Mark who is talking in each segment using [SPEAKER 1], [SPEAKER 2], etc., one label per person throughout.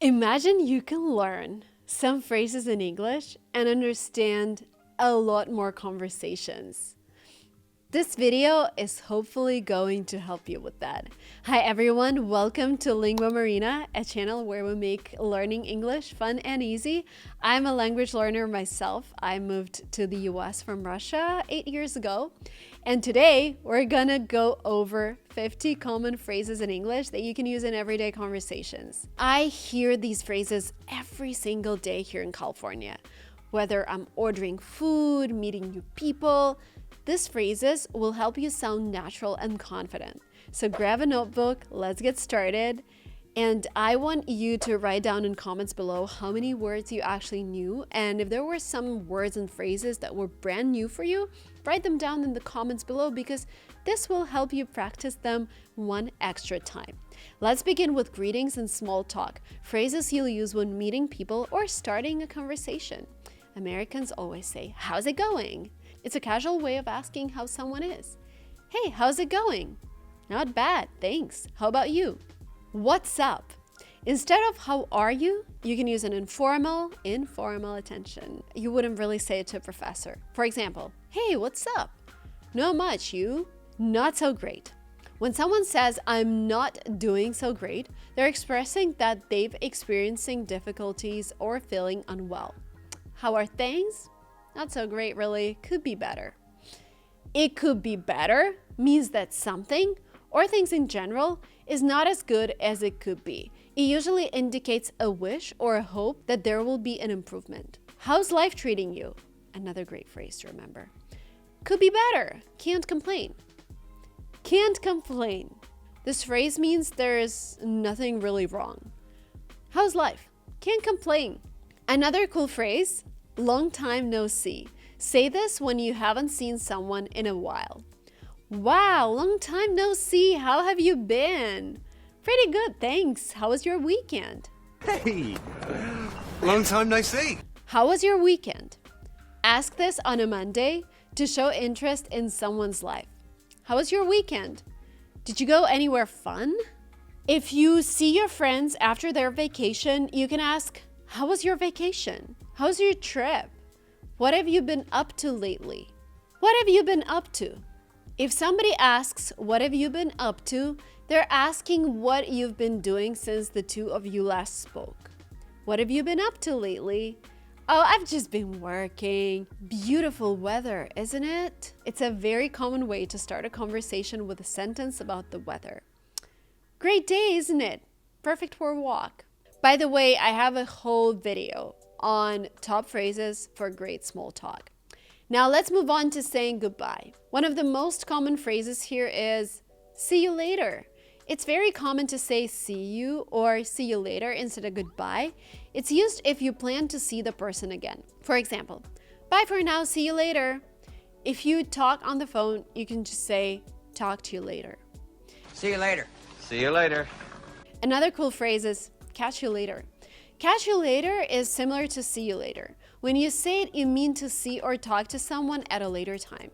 [SPEAKER 1] Imagine you can learn some phrases in English and understand a lot more conversations. This video is hopefully going to help you with that. Hi everyone, welcome to linguamarina, a channel where we make learning English fun and easy. I'm a language learner myself. I moved to the US from Russia 8 years ago. And today we're gonna go over 50 common phrases in English that you can use in everyday conversations. I hear these phrases every single day here in California. Whether I'm ordering food, meeting new people, these phrases will help you sound natural and confident. So grab a notebook, let's get started. And I want you to write down in comments below how many words you actually knew. And if there were some words and phrases that were brand new for you, write them down in the comments below because this will help you practice them one extra time. Let's begin with greetings and small talk, phrases you'll use when meeting people or starting a conversation. Americans always say, "How's it going?" It's a casual way of asking how someone is. "Hey, how's it going?" "Not bad, thanks. How about you?" "What's up?" Instead of "how are you," you can use an informal attention. You wouldn't really say it to a professor. For example, "Hey, what's up?" "Not much, you?" "Not so great." When someone says, "I'm not doing so great," they're expressing that they've experiencing difficulties or feeling unwell. "How are things?" "Not so great, really. Could be better." "It could be better" means that something, or things in general, is not as good as it could be. It usually indicates a wish or a hope that there will be an improvement. "How's life treating you?" Another great phrase to remember. "Could be better." Can't complain. Can't complain. This phrase means there's nothing really wrong. "How's life?" Can't complain. Another cool phrase, long time no see. Say this when you haven't seen someone in a while. "Wow, long time no see. How have you been?" "Pretty good, thanks. How was your weekend?"
[SPEAKER 2] Hey, long time no see.
[SPEAKER 1] How was your weekend? Ask this on a Monday to show interest in someone's life. How was your weekend? Did you go anywhere fun? If you see your friends after their vacation, you can ask, "How was your vacation? How's your trip? What have you been up to lately?" What have you been up to? If somebody asks, "What have you been up to?" they're asking what you've been doing since the two of you last spoke. What have you been up to lately? "Oh, I've just been working." Beautiful weather, isn't it? It's a very common way to start a conversation with a sentence about the weather. "Great day, isn't it? Perfect for a walk." By the way, I have a whole video on top phrases for great small talk. Now let's move on to saying goodbye. One of the most common phrases here is "see you later." It's very common to say "see you" or "see you later" instead of "goodbye." It's used if you plan to see the person again. For example, "Bye for now, see you later." If you talk on the phone, you can just say "talk to you later."
[SPEAKER 3] See you later.
[SPEAKER 2] See you later.
[SPEAKER 1] Another cool phrase is "catch you later." Catch you later is similar to "see you later." When you say it, you mean to see or talk to someone at a later time.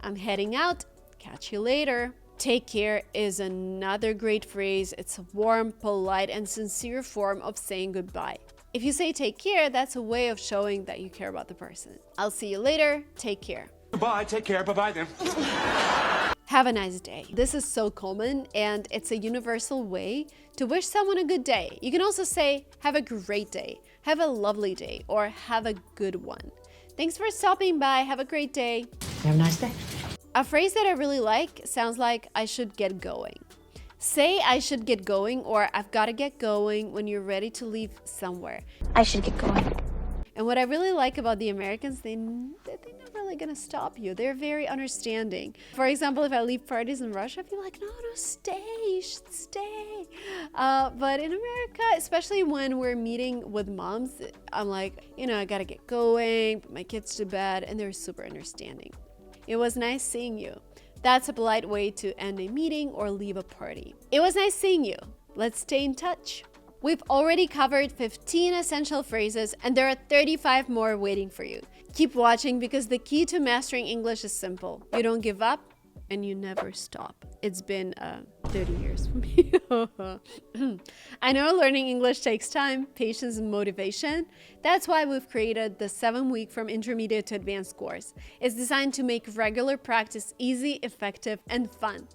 [SPEAKER 1] "I'm heading out. Catch you later." Take care is another great phrase. It's a warm, polite, and sincere form of saying goodbye. If you say "take care," that's a way of showing that you care about the person. "I'll see you later. Take care."
[SPEAKER 2] Goodbye, take care, bye-bye then.
[SPEAKER 1] Have a nice day. This is so common and it's a universal way to wish someone a good day. You can also say "have a great day," "have a lovely day," or "have a good one." Thanks for stopping by. Have a great day.
[SPEAKER 3] Have a nice day.
[SPEAKER 1] A phrase that I really like sounds like "I should get going." Say "I should get going" or "I've got to get going" when you're ready to leave somewhere.
[SPEAKER 4] I should get going.
[SPEAKER 1] And what I really like about the Americans, they're not really gonna stop you. They're very understanding. For example, if I leave parties in Russia, I'd be like, no, stay, you should stay. But in America, especially when we're meeting with moms, I'm like, I gotta get going, put my kids to bed, and they're super understanding. It was nice seeing you. That's a polite way to end a meeting or leave a party. It was nice seeing you. Let's stay in touch. We've already covered 15 essential phrases and there are 35 more waiting for you. Keep watching because the key to mastering English is simple. You don't give up, and you never stop. It's been 30 years for me. I know learning English takes time, patience, and motivation. That's why we've created the 7-week from intermediate to advanced course. It's designed to make regular practice easy, effective, and fun.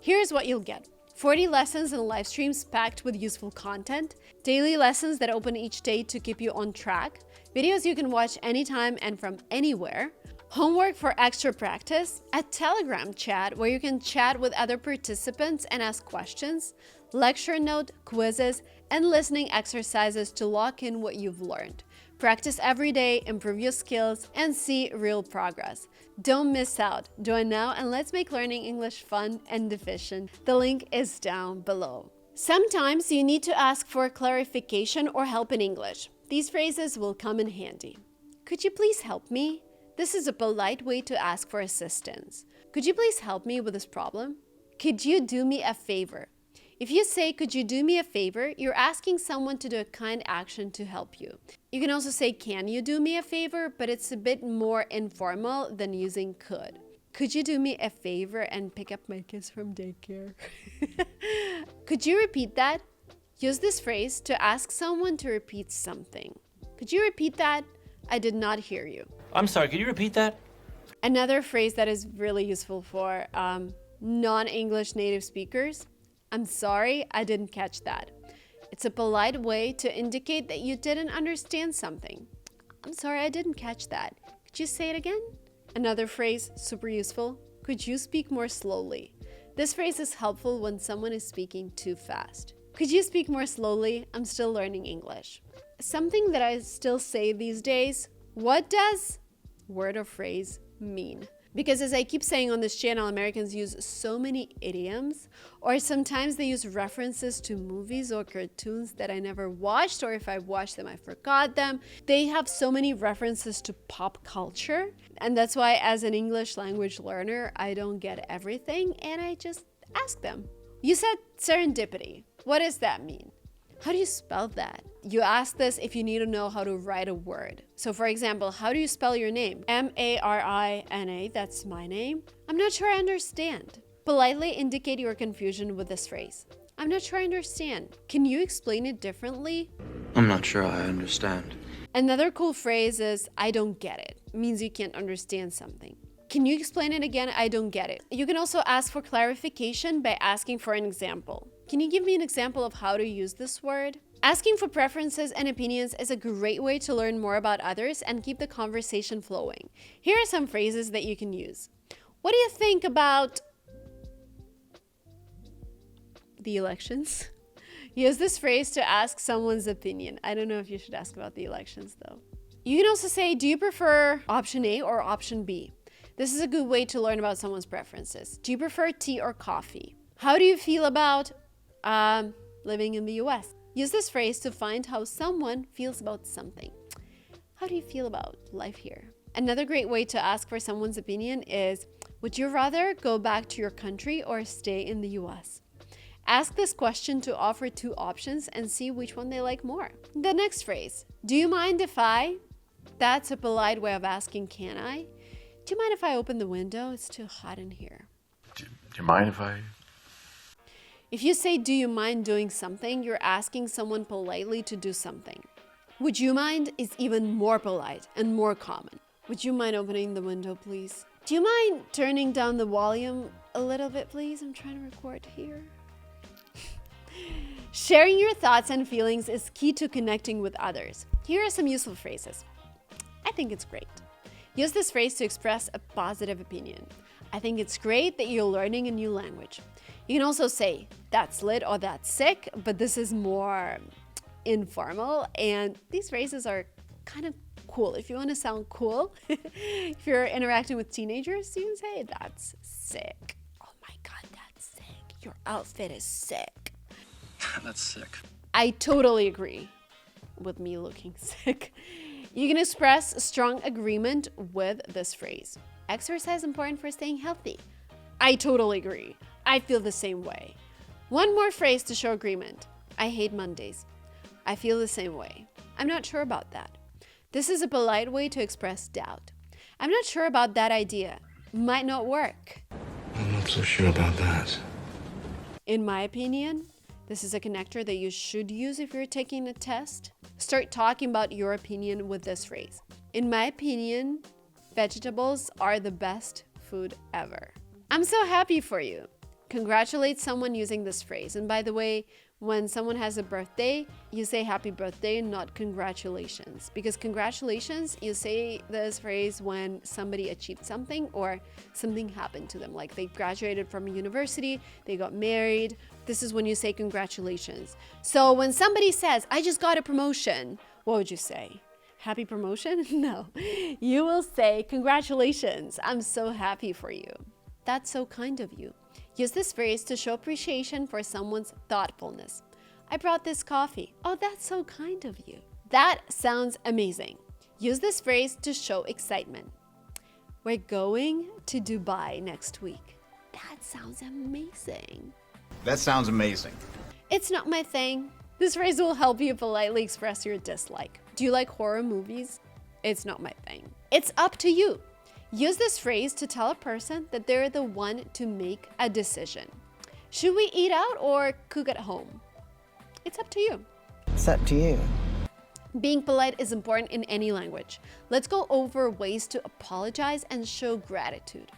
[SPEAKER 1] Here's what you'll get. 40 lessons and live streams packed with useful content, daily lessons that open each day to keep you on track, videos you can watch anytime and from anywhere, homework for extra practice, a Telegram chat where you can chat with other participants and ask questions, lecture note, quizzes, and listening exercises to lock in what you've learned. Practice every day, improve your skills, and see real progress. Don't miss out. Join now and let's make learning English fun and efficient. The link is down below. Sometimes you need to ask for clarification or help in English. These phrases will come in handy. Could you please help me? This is a polite way to ask for assistance. Could you please help me with this problem? Could you do me a favor? If you say, could you do me a favor, you're asking someone to do a kind action to help you. You can also say, can you do me a favor? But it's a bit more informal than using could. Could you do me a favor and pick up my kids from daycare? Could you repeat that? Use this phrase to ask someone to repeat something. Could you repeat that? I did not hear you.
[SPEAKER 4] I'm sorry, could you repeat that?
[SPEAKER 1] Another phrase that is really useful for non-English native speakers. I'm sorry, I didn't catch that. It's a polite way to indicate that you didn't understand something. I'm sorry, I didn't catch that. Could you say it again? Another phrase, super useful. Could you speak more slowly? This phrase is helpful when someone is speaking too fast. Could you speak more slowly? I'm still learning English. Something that I still say these days, what does word or phrase mean? Because as I keep saying on this channel, Americans use so many idioms, or sometimes they use references to movies or cartoons that I never watched, or if I watched them, I forgot them. They have so many references to pop culture, and that's why as an English language learner, I don't get everything, and I just ask them. You said serendipity. What does that mean? How do you spell that? You ask this if you need to know how to write a word. So for example, how do you spell your name? M-A-R-I-N-A, that's my name. I'm not sure I understand. Politely indicate your confusion with this phrase. I'm not sure I understand. Can you explain it differently?
[SPEAKER 5] I'm not sure I understand.
[SPEAKER 1] Another cool phrase is, I don't get it. It means you can't understand something. Can you explain it again? I don't get it. You can also ask for clarification by asking for an example. Can you give me an example of how to use this word? Asking for preferences and opinions is a great way to learn more about others and keep the conversation flowing. Here are some phrases that you can use. What do you think about the elections? Use this phrase to ask someone's opinion. I don't know if you should ask about the elections though. You can also say, do you prefer option A or option B? This is a good way to learn about someone's preferences. Do you prefer tea or coffee? How do you feel about living in the US? Use this phrase to find how someone feels about something. How do you feel about life here? Another great way to ask for someone's opinion is, would you rather go back to your country or stay in the US? Ask this question to offer 2 options and see which one they like more. The next phrase, do you mind if I? That's a polite way of asking, can I? Do you mind if I open the window? It's too hot in here.
[SPEAKER 6] Do you mind if I?
[SPEAKER 1] If you say, do you mind doing something, you're asking someone politely to do something. Would you mind is even more polite and more common. Would you mind opening the window, please? Do you mind turning down the volume a little bit, please? I'm trying to record here. Sharing your thoughts and feelings is key to connecting with others. Here are some useful phrases. I think it's great. Use this phrase to express a positive opinion. I think it's great that you're learning a new language. You can also say, that's lit or that's sick, but this is more informal, and these phrases are kind of cool. If you want to sound cool, if you're interacting with teenagers, you can say, that's sick. Oh my God, that's sick. Your outfit is sick.
[SPEAKER 5] That's sick.
[SPEAKER 1] I totally agree with me looking sick. You can express strong agreement with this phrase. Exercise is important for staying healthy. I totally agree. I feel the same way. One more phrase to show agreement. I hate Mondays. I feel the same way. I'm not sure about that. This is a polite way to express doubt. I'm not sure about that idea. Might not work.
[SPEAKER 6] not so sure about that.
[SPEAKER 1] In my opinion, this is a connector that you should use if you're taking a test. Start talking about your opinion with this phrase. In my opinion, vegetables are the best food ever. I'm so happy for you. Congratulate someone using this phrase. And by the way, when someone has a birthday, you say happy birthday, not congratulations. Because congratulations, you say this phrase when somebody achieved something or something happened to them. Like they graduated from a university, they got married. This is when you say congratulations. So when somebody says, I just got a promotion, what would you say? Happy promotion? No. You will say, congratulations. I'm so happy for you. That's so kind of you. Use this phrase to show appreciation for someone's thoughtfulness. I brought this coffee. Oh, that's so kind of you. That sounds amazing. Use this phrase to show excitement. We're going to Dubai next week. That sounds amazing.
[SPEAKER 4] That sounds amazing.
[SPEAKER 1] It's not my thing. This phrase will help you politely express your dislike. Do you like horror movies? It's not my thing. It's up to you. Use this phrase to tell a person that they're the one to make a decision. Should we eat out or cook at home? It's up to you.
[SPEAKER 7] It's up to you.
[SPEAKER 1] Being polite is important in any language. Let's go over ways to apologize and show gratitude.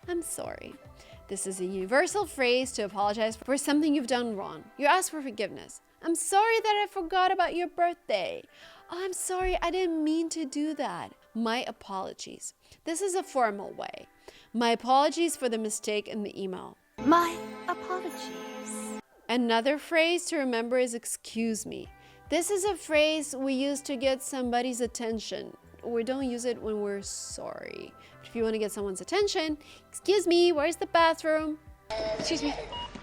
[SPEAKER 1] I'm sorry. This is a universal phrase to apologize for something you've done wrong. You ask for forgiveness. I'm sorry that I forgot about your birthday. Oh, I'm sorry, I didn't mean to do that. My apologies. This is a formal way. My apologies for the mistake in the email.
[SPEAKER 8] My apologies.
[SPEAKER 1] Another phrase to remember is excuse me. This is a phrase we use to get somebody's attention. We don't use it when we're sorry. But if you want to get someone's attention, excuse me, where's the bathroom?
[SPEAKER 8] Excuse me,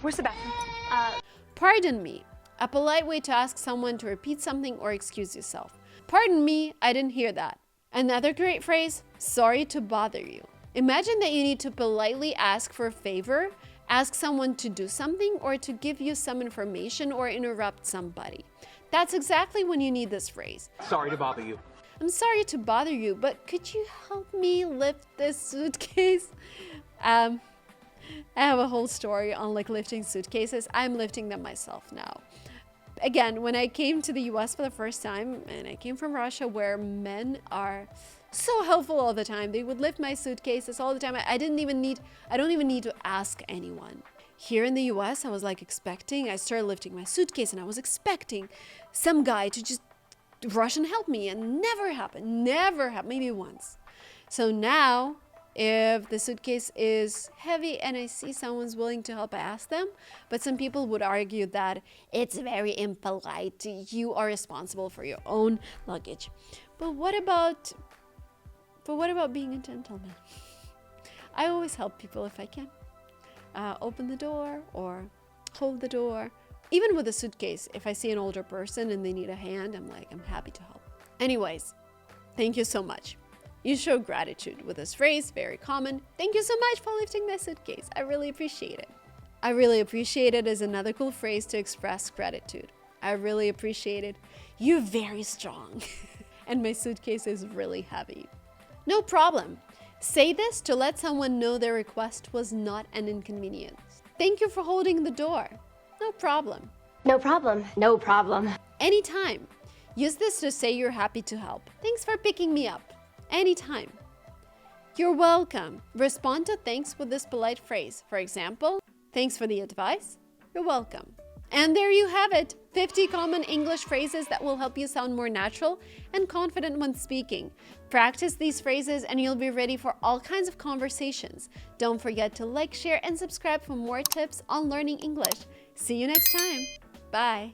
[SPEAKER 8] where's the bathroom?
[SPEAKER 1] Pardon me. A polite way to ask someone to repeat something or excuse yourself. Pardon me, I didn't hear that. Another great phrase, sorry to bother you. Imagine that you need to politely ask for a favor, ask someone to do something or to give you some information or interrupt somebody. That's exactly when you need this phrase.
[SPEAKER 2] Sorry to bother you.
[SPEAKER 1] I'm sorry to bother you, but could you help me lift this suitcase? I have a whole story on like lifting suitcases. I'm lifting them myself now. Again, when I came to the US for the first time, and I came from Russia where men are so helpful all the time. They would lift my suitcases all the time. I don't even need to ask anyone. Here in the US, I was like I started lifting my suitcase and I was expecting some guy to just rush and help me, and never happened, maybe once. So now, if the suitcase is heavy and I see someone's willing to help, I ask them. But some people would argue that it's very impolite. You are responsible for your own luggage. But what about being a gentleman? I always help people if I can. Open the door or hold the door. Even with a suitcase, if I see an older person and they need a hand, I'm happy to help. Anyways, thank you so much. You show gratitude with this phrase, very common. Thank you so much for lifting my suitcase. I really appreciate it. I really appreciate it is another cool phrase to express gratitude. I really appreciate it. You're very strong. And my suitcase is really heavy. No problem. Say this to let someone know their request was not an inconvenience. Thank you for holding the door. No problem.
[SPEAKER 8] No problem. No problem.
[SPEAKER 1] Anytime. Use this to say you're happy to help. Thanks for picking me up. Anytime. You're welcome. Respond to thanks with this polite phrase. For example, thanks for the advice. You're welcome. And there you have it. 50 common English phrases that will help you sound more natural and confident when speaking. Practice these phrases and you'll be ready for all kinds of conversations. Don't forget to like, share, and subscribe for more tips on learning English. See you next time. Bye.